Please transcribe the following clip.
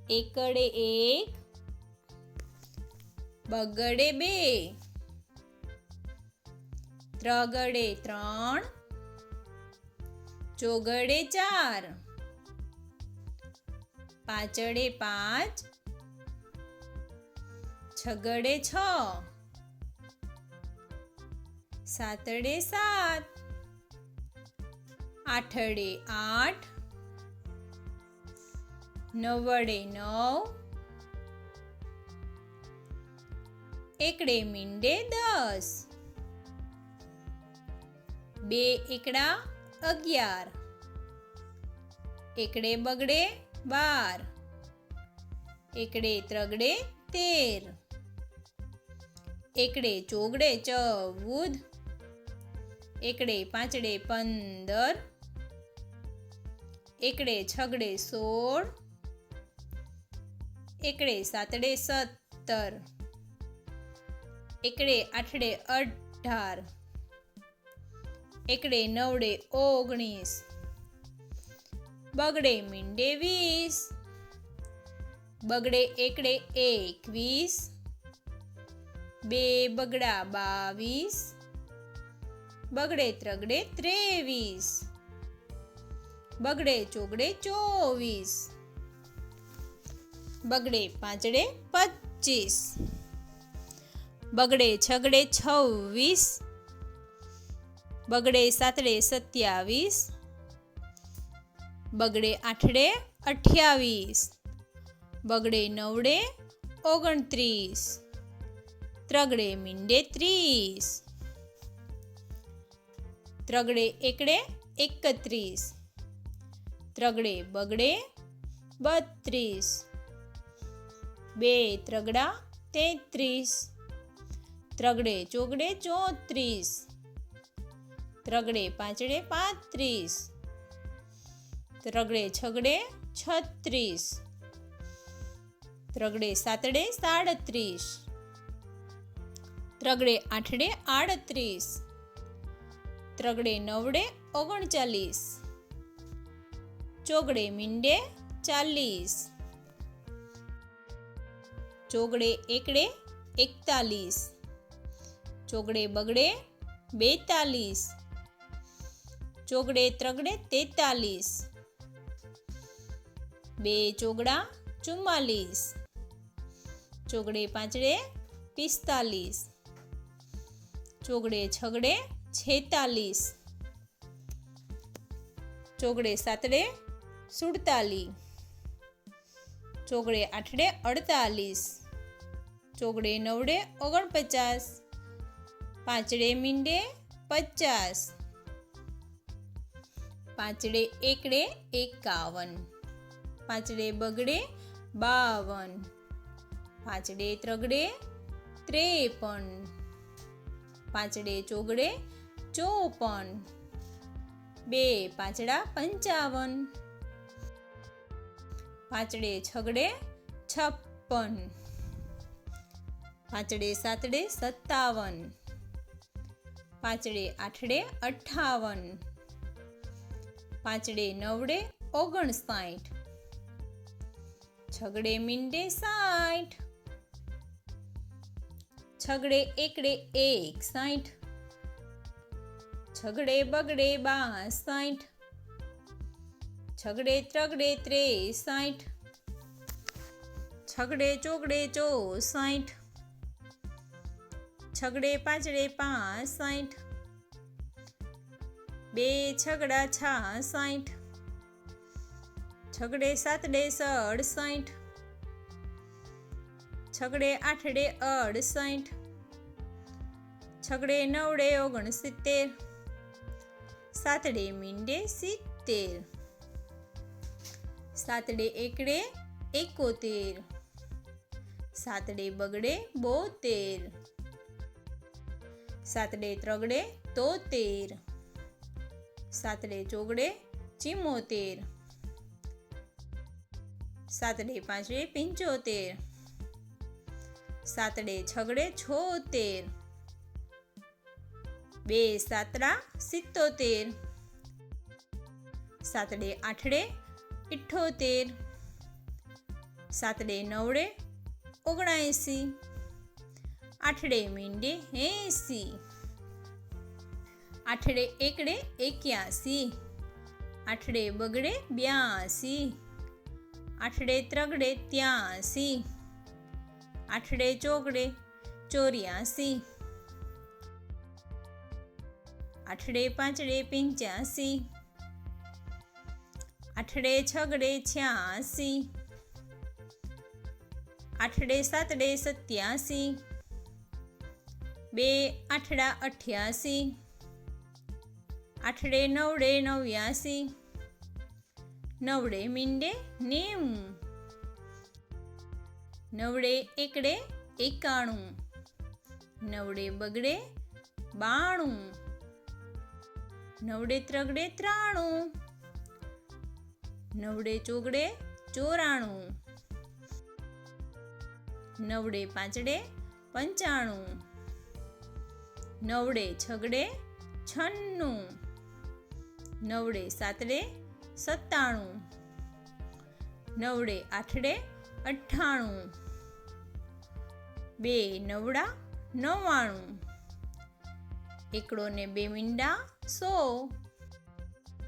એકડે એક, બગડે બે, ત્રગડે ત્રણ, ચોગડે ચાર, પાંચડે પાંચ, છગડે છ, સાતડે સાત, આઠડે આઠ, નવડે નવ, એકડે મીંડે 10, બે એકડા 11, એકડે બગડે 12, એકડે ત્રગડે 13, એકડે ચોગડે 14, એકડે પાંચડે 15, એકડે છગડે 16, એકડે સાતડે 17, એકડે આઠડે 18, એકડે નવડે 19, બગડે મીંડે 20, બગડે એકડે 21, બે બગડા 22, બગડે ત્રગડે 23, બગડે ચોગડે 24, બગડે પાંચડે 25, બગડે છગડે 26, બગડે સાતડે 27, બગડે આઠડે 28, બગડે નવડે 29, ત્રગડે મીંડે 30, ત્રગડે એકડે 31, ત્રગડે બગડે 32, બે ત્રગડા 33, ત્રગડે ચોગડે 34, ત્રગડે પાંચડે 35, ત્રગડે છગડે 36, ત્રગડે સાતડે 37, ત્રગડે આઠડે 38, ત્રગડે નવડે 39, ચોગડે મીંડે 40, ચોગડે એકડે 41, ચોગડે બગડે 42, ચોગડે ત્રગડે 43, બે ચોગડા 44, ચોગડે પાંચડે 45, ચોગડે છગડે 46, ચોગડે સાતડે 47, ચોગડે આઠડે 48, ચોગડે નવડે 49, પાંચડે મીંડે 50, પાંચડે એકડે 51, પાંચડે બગડે 52, પાંચડે ત્રગડે 53, પાંચડે ચોગડે 54, બે પાંચડા 55, પાંચડે છગડે 56, પાંચડે સાતડે 57, પાંચડે આઠડે 58, પાંચડે નવડે 59, છગડે મીંડે 60, છગડે એકડે 61, છગડે બગડે 62, છગડે ત્રગડે 63, છગડે ચોગડે 64, છગડે પાંચડે 65, બે છગડા 66, છગડે સાતડે 67, છગડે આઠડે 68, છગડે નવડે 69, સાતડે મીંડે 70, સાતડે એકડે 71, સાતડે બગડે 72, સાતડે ત્રગડે 73, સાતડે ચોગડે 74, સાતડે પાંચડે 75, સાતડે છગડે 76, બે સાતડા 77, સાતડે આઠડે 78, સાતડે નવડે 79, આઠડે મીંડે 80, આઠડે એકડે 81, આઠડે બગડે 82, આઠડે ત્રગડે 83, આઠડે ચોગડે 84, આઠડે પાંચડે 85, આઠડે છગડે 86, આઠડે સાતડે 87, બે આઠડા 88, આઠડે નવડે 89, નવડે મીંડે 90, નવડે એકડે 91, નવડે બગડે 92, નવડે ત્રગડે 93, નવડે ચોગડે 94, નવડે પાંચડે 95, નવડે છગડે 96, નવડે સાતડે 97, નવડે આઠડે 98, બે નવડા 99, એકડો ને બે મીંડા 100.